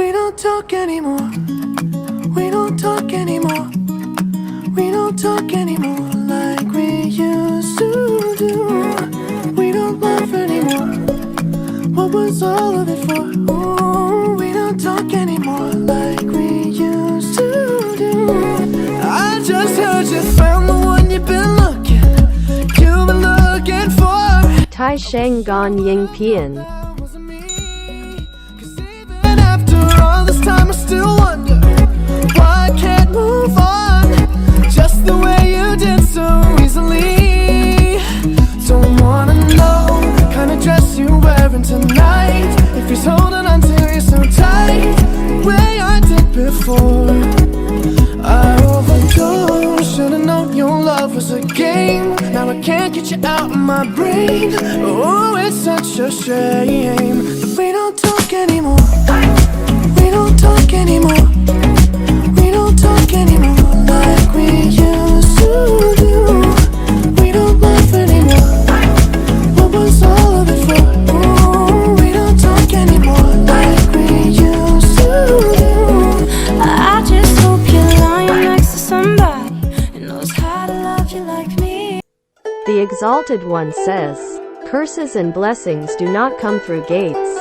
We don't talk anymore. We don't talk anymore. We don't talk anymore like we used to do. We don't laugh anymore. What was all of it for? Ooh, we don't talk anymore like we used to do. I just heard you found the one you've been looking for. Tai Shang Gan Ying Pian. All this time I still wonder why I can't move on just the way you did so easily. Don't wanna know the kind of dress you're wearing tonight, if he's holding on to you so tight the way I did before. I overdosed, should've known your love was a game. Now I can't get you out of my brain. Oh, it's such a shame that we don't talk anymore. We don't talk anymore. We don't talk anymore like we used to do. We don't laugh anymore. What was all of it for? Ooh, we don't talk anymore like we used to do. I just hope you're lying next to somebody who knows how to love you like me. The Exalted One says, "Curses and blessings do not come through gates,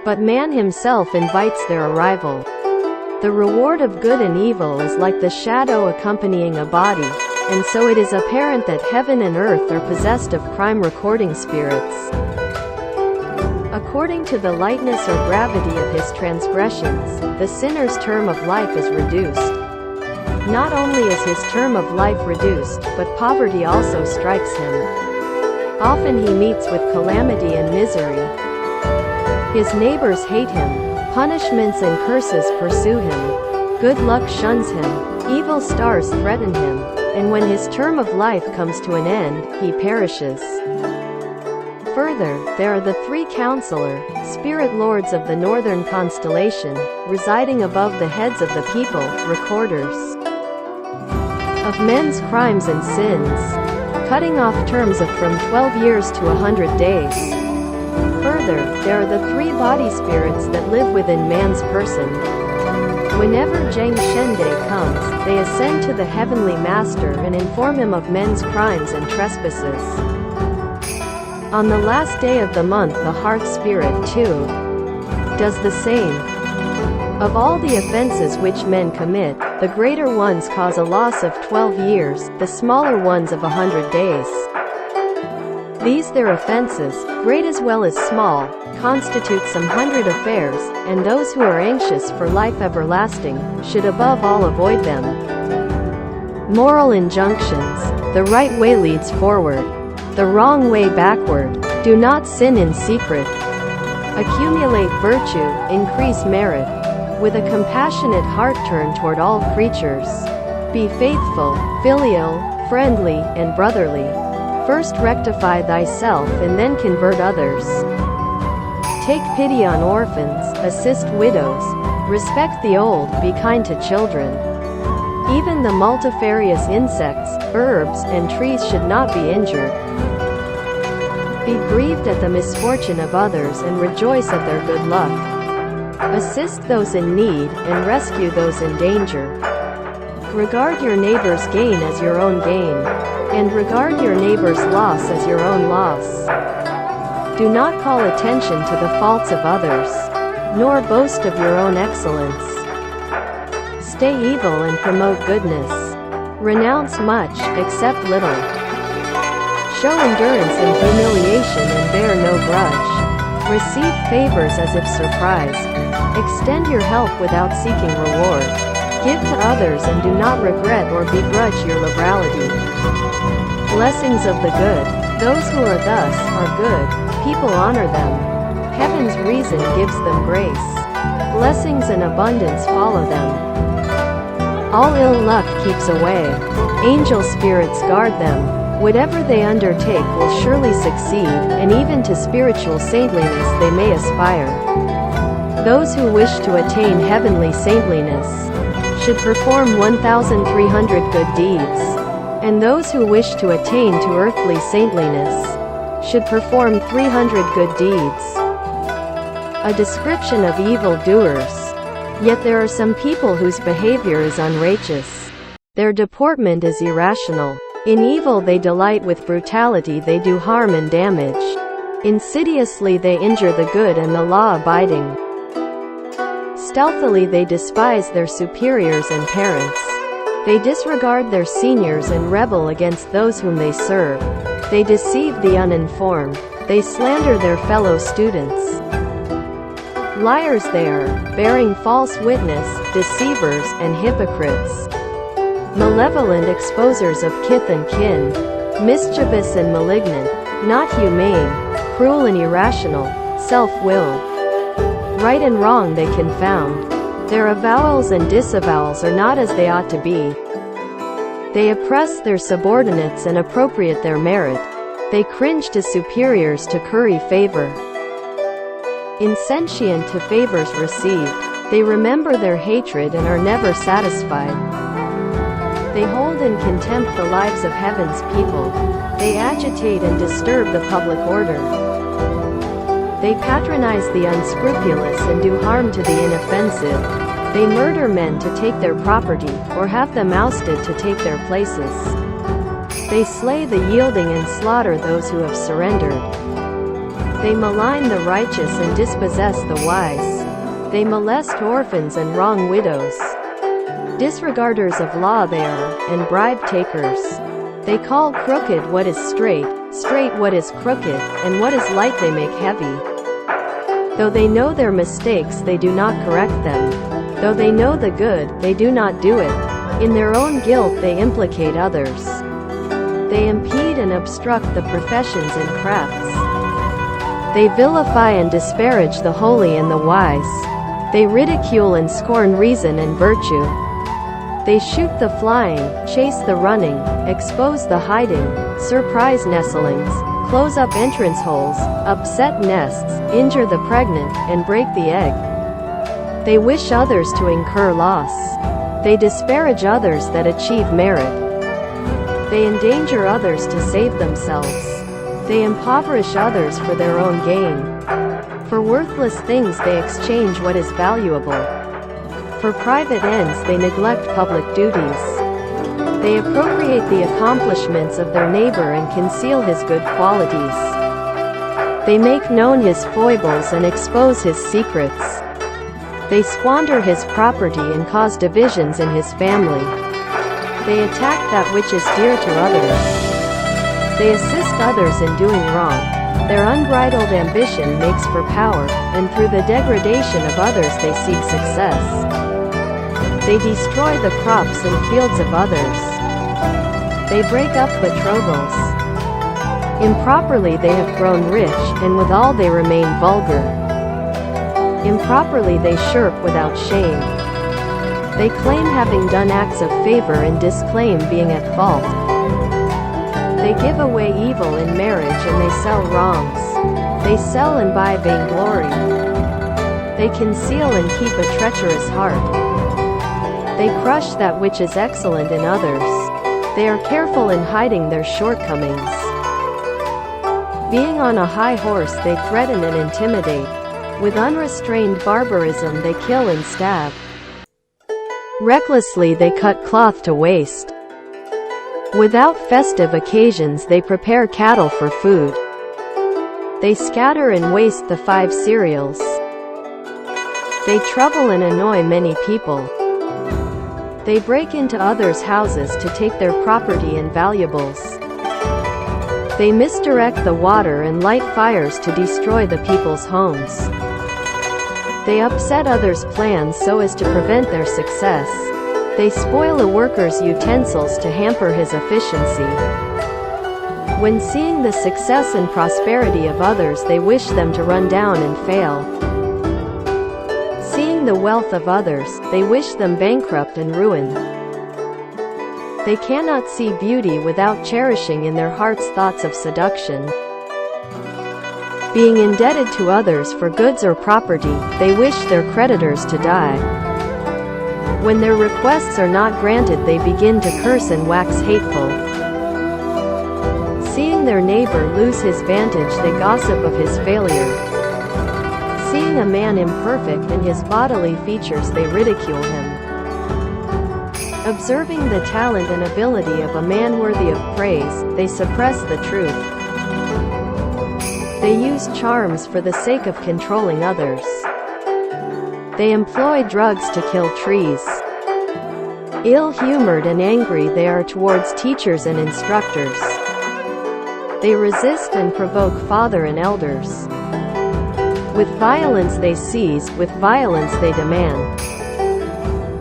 but man himself invites their arrival." The reward of good and evil is like the shadow accompanying a body, and so it is apparent that heaven and earth are possessed of crime recording spirits. According to the lightness or gravity of his transgressions, the sinner's term of life is reduced. Not only is his term of life reduced, but poverty also strikes him. Often he meets with calamity and misery. His neighbors hate him, punishments and curses pursue him, good luck shuns him, evil stars threaten him, and when his term of life comes to an end, he perishes. Further, there are the three counselor, spirit lords of the northern constellation, residing above the heads of the people, recorders of men's crimes and sins, cutting off terms of from 12 years to 100 days. Further, there are the three body spirits that live within man's person. Whenever Zhang Shende comes, they ascend to the heavenly master and inform him of men's crimes and trespasses. On the last day of the month, the heart spirit, too, does the same. Of all the offenses which men commit, the greater ones cause a loss of 12 years, the smaller ones of 100 days. These their offenses, great as well as small, constitute some 100 affairs, and those who are anxious for life everlasting, should above all avoid them. Moral injunctions: the right way leads forward, the wrong way backward. Do not sin in secret. Accumulate virtue, increase merit. With a compassionate heart turn toward all creatures. Be faithful, filial, friendly, and brotherly. First rectify thyself and then convert others. Take pity on orphans, assist widows, respect the old, be kind to children. Even the multifarious insects, herbs, and trees should not be injured. Be grieved at the misfortune of others and rejoice at their good luck. Assist those in need, and rescue those in danger. Regard your neighbor's gain as your own gain, and regard your neighbor's loss as your own loss. Do not call attention to the faults of others, nor boast of your own excellence. Stay evil and promote goodness. Renounce much, accept little. Show endurance in humiliation and bear no grudge. Receive favors as if surprised. Extend your help without seeking reward. Give to others and do not regret or begrudge your liberality. Blessings of the good. Those who are thus are good. People honor them. Heaven's reason gives them grace. Blessings and abundance follow them. All ill luck keeps away. Angel spirits guard them. Whatever they undertake will surely succeed, and even to spiritual saintliness they may aspire. Those who wish to attain heavenly saintliness should perform 1,300 good deeds, and those who wish to attain to earthly saintliness should perform 300 good deeds. A description of evil doers. Yet there are some people whose behavior is unrighteous. Their deportment is irrational. In evil they delight, with brutality they do harm and damage. Insidiously they injure the good and the law-abiding. Stealthily they despise their superiors and parents. They disregard their seniors and rebel against those whom they serve. They deceive the uninformed. They slander their fellow students. Liars they are, bearing false witness, deceivers, and hypocrites. Malevolent exposers of kith and kin. Mischievous and malignant. Not humane. Cruel and irrational. Self-willed. Right and wrong they confound. Their avowals and disavowals are not as they ought to be. They oppress their subordinates and appropriate their merit. They cringe to superiors to curry favor. Insentient to favors received. They remember their hatred and are never satisfied. They hold in contempt the lives of heaven's people. They agitate and disturb the public order. They patronize the unscrupulous and do harm to the inoffensive. They murder men to take their property, or have them ousted to take their places. They slay the yielding and slaughter those who have surrendered. They malign the righteous and dispossess the wise. They molest orphans and wrong widows. Disregarders of law they are, and bribe takers. They call crooked what is straight, straight what is crooked, and what is light they make heavy. Though they know their mistakes they do not correct them. Though they know the good, they do not do it. In their own guilt they implicate others. They impede and obstruct the professions and crafts. They vilify and disparage the holy and the wise. They ridicule and scorn reason and virtue. They shoot the flying, chase the running, expose the hiding, surprise nestlings, close up entrance holes, upset nests, injure the pregnant, and break the egg. They wish others to incur loss. They disparage others that achieve merit. They endanger others to save themselves. They impoverish others for their own gain. For worthless things they exchange what is valuable. For private ends they neglect public duties. They appropriate the accomplishments of their neighbor and conceal his good qualities. They make known his foibles and expose his secrets. They squander his property and cause divisions in his family. They attack that which is dear to others. They assist others in doing wrong. Their unbridled ambition makes for power, and through the degradation of others they seek success. They destroy the crops and fields of others. They break up betrothals. Improperly they have grown rich, and withal they remain vulgar. Improperly they shirk without shame. They claim having done acts of favor and disclaim being at fault. They give away evil in marriage and they sell wrongs. They sell and buy vainglory. They conceal and keep a treacherous heart. They crush that which is excellent in others. They are careful in hiding their shortcomings. Being on a high horse they threaten and intimidate. With unrestrained barbarism they kill and stab. Recklessly they cut cloth to waste. Without festive occasions they prepare cattle for food. They scatter and waste the 5 cereals. They trouble and annoy many people. They break into others' houses to take their property and valuables. They misdirect the water and light fires to destroy the people's homes. They upset others' plans so as to prevent their success. They spoil a worker's utensils to hamper his efficiency. When seeing the success and prosperity of others they wish them to run down and fail. Seeing the wealth of others, they wish them bankrupt and ruined. They cannot see beauty without cherishing in their hearts thoughts of seduction. Being indebted to others for goods or property, they wish their creditors to die. When their requests are not granted they begin to curse and wax hateful. Seeing their neighbor lose his vantage they gossip of his failure. Seeing Seeing a man imperfect in his bodily features, they ridicule him. Observing the talent and ability of a man worthy of praise, they suppress the truth. They use charms for the sake of controlling others. They employ drugs to kill trees. Ill-humored and angry they are towards teachers and instructors. They resist and provoke father and elders. With violence they seize, with violence they demand.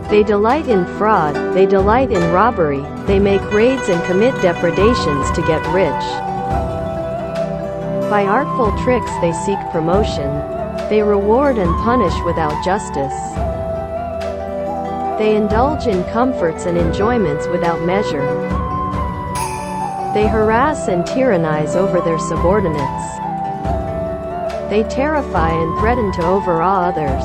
They delight in fraud, they delight in robbery, they make raids and commit depredations to get rich. By artful tricks they seek promotion. They reward and punish without justice. They indulge in comforts and enjoyments without measure. They harass and tyrannize over their subordinates. They terrify and threaten to overawe others.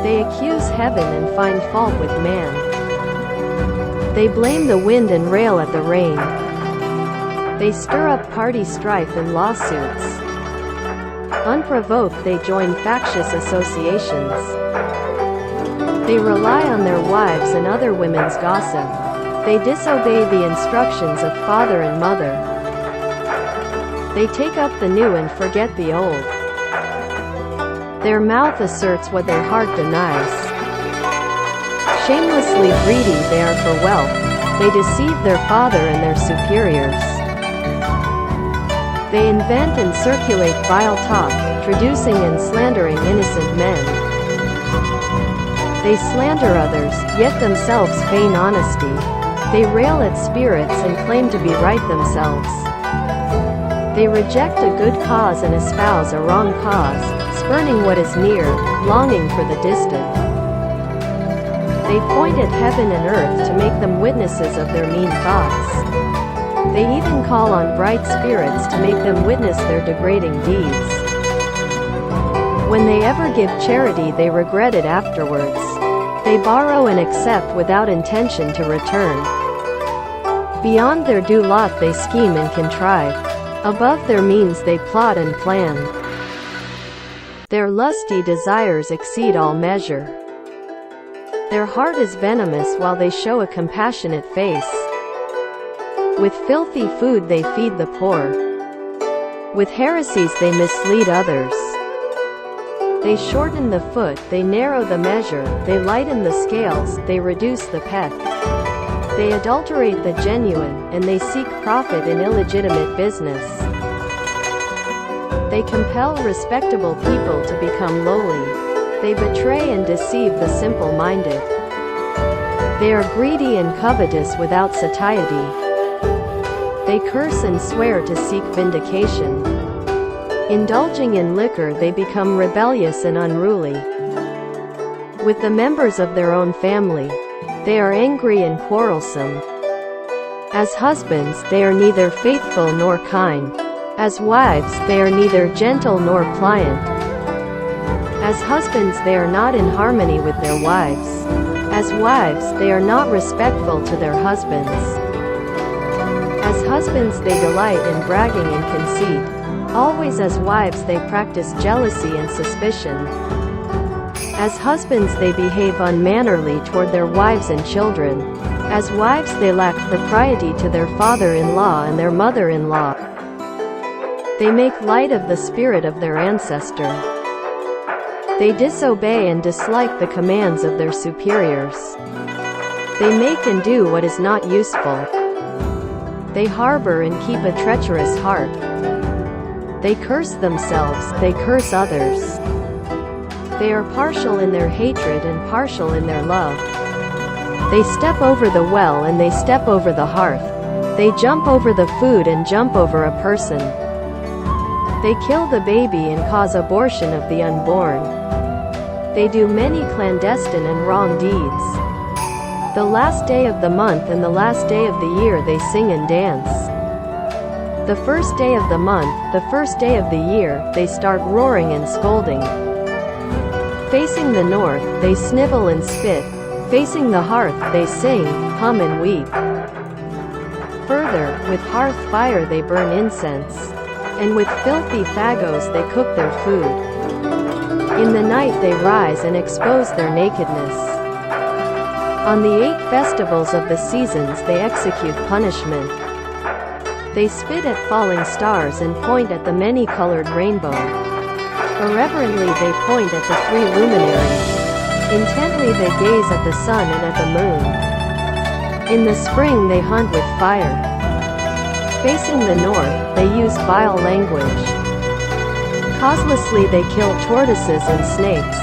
They accuse heaven and find fault with man. They blame the wind and rail at the rain. They stir up party strife and lawsuits. Unprovoked they join factious associations. They rely on their wives and other women's gossip. They disobey the instructions of father and mother. They take up the new and forget the old. Their mouth asserts what their heart denies. Shamelessly greedy they are for wealth. They deceive their father and their superiors. They invent and circulate vile talk, traducing and slandering innocent men. They slander others, yet themselves feign honesty. They rail at spirits and claim to be right themselves. They reject a good cause and espouse a wrong cause, spurning what is near, longing for the distant. They point at heaven and earth to make them witnesses of their mean thoughts. They even call on bright spirits to make them witness their degrading deeds. When they ever give charity, they regret it afterwards. They borrow and accept without intention to return. Beyond their due lot they scheme and contrive. Above their means they plot and plan. Their lusty desires exceed all measure. Their heart is venomous while they show a compassionate face. With filthy food they feed the poor. With heresies they mislead others. They shorten the foot, they narrow the measure, they lighten the scales, they reduce the peck. They adulterate the genuine, and they seek profit in illegitimate business. They compel respectable people to become lowly. They betray and deceive the simple-minded. They are greedy and covetous without satiety. They curse and swear to seek vindication. Indulging in liquor they become rebellious and unruly. With the members of their own family, they are angry and quarrelsome. As husbands they are neither faithful nor kind. As wives they are neither gentle nor pliant. As husbands they are not in harmony with their wives. As wives they are not respectful to their husbands. As husbands they delight in bragging and conceit. Always as wives they practice jealousy and suspicion. As husbands they behave unmannerly toward their wives and children. As wives they lack propriety to their father-in-law and their mother-in-law. They make light of the spirit of their ancestor. They disobey and dislike the commands of their superiors. They make and do what is not useful. They harbor and keep a treacherous heart. They curse themselves, they curse others. They are partial in their hatred and partial in their love. They step over the well and they step over the hearth. They jump over the food and jump over a person. They kill the baby and cause abortion of the unborn. They do many clandestine and wrong deeds. The last day of the month and the last day of the year they sing and dance. The first day of the month, the first day of the year, they start roaring and scolding. Facing the north, they snivel and spit. Facing the hearth, they sing, hum and weep. Further, with hearth fire they burn incense. And with filthy faggots they cook their food. In the night they rise and expose their nakedness. On the 8 festivals of the seasons they execute punishment. They spit at falling stars and point at the many-colored rainbow. Irreverently they point at the 3 luminaries. Intently they gaze at the sun and at the moon. In the spring they hunt with fire. Facing the north, they use vile language. Causelessly they kill tortoises and snakes.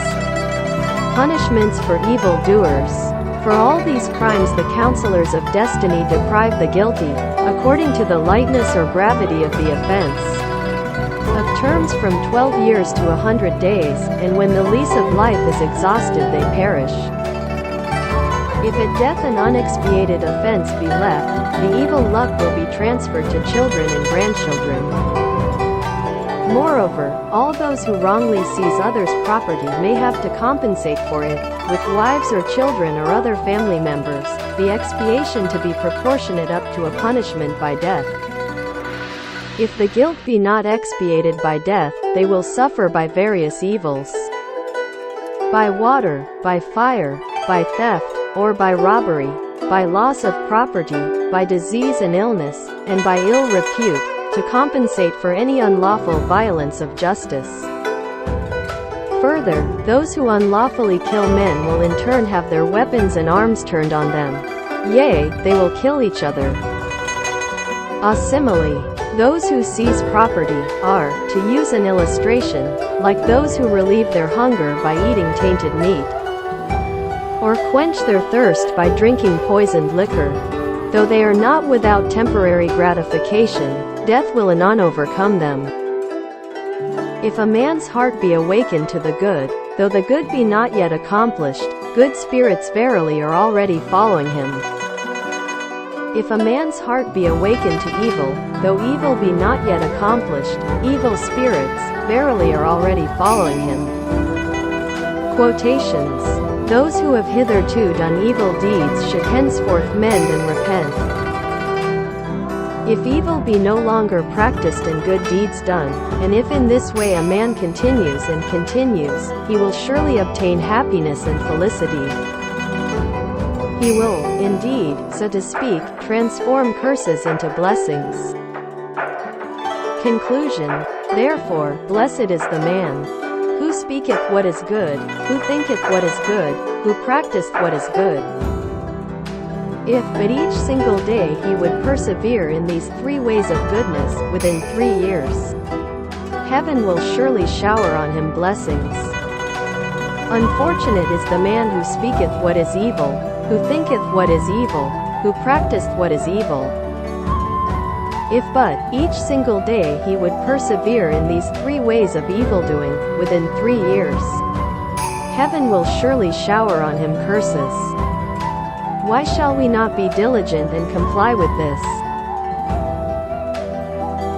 Punishments for evildoers. For all these crimes the counselors of destiny deprive the guilty, according to the lightness or gravity of the offense, of terms from 12 years to 100 days, and when the lease of life is exhausted they perish. If at death an unexpiated offense be left, the evil luck will be transferred to children and grandchildren. Moreover, all those who wrongly seize others' property may have to compensate for it, with wives or children or other family members, the expiation to be proportionate up to a punishment by death. If the guilt be not expiated by death, they will suffer by various evils. By water, by fire, by theft, or by robbery, by loss of property, by disease and illness, and by ill repute, to compensate for any unlawful violence of justice. Further, those who unlawfully kill men will in turn have their weapons and arms turned on them. Yea, they will kill each other. A simile. Those who seize property are, to use an illustration, like those who relieve their hunger by eating tainted meat, or quench their thirst by drinking poisoned liquor. Though they are not without temporary gratification, death will anon overcome them. If a man's heart be awakened to the good, though the good be not yet accomplished, good spirits verily are already following him. If a man's heart be awakened to evil, though evil be not yet accomplished, evil spirits verily are already following him. Quotations. Those who have hitherto done evil deeds should henceforth mend and repent. If evil be no longer practiced and good deeds done, and if in this way a man continues and continues, he will surely obtain happiness and felicity. He will, indeed, so to speak, transform curses into blessings. Conclusion. Therefore, blessed is the man who speaketh what is good, who thinketh what is good, who practiseth what is good. If but each single day he would persevere in these 3 ways of goodness, within 3 years, heaven will surely shower on him blessings. Unfortunate is the man who speaketh what is evil, who thinketh what is evil, who practiseth what is evil. If but, each single day he would persevere in these 3 ways of evildoing, within 3 years, heaven will surely shower on him curses. Why shall we not be diligent and comply with this?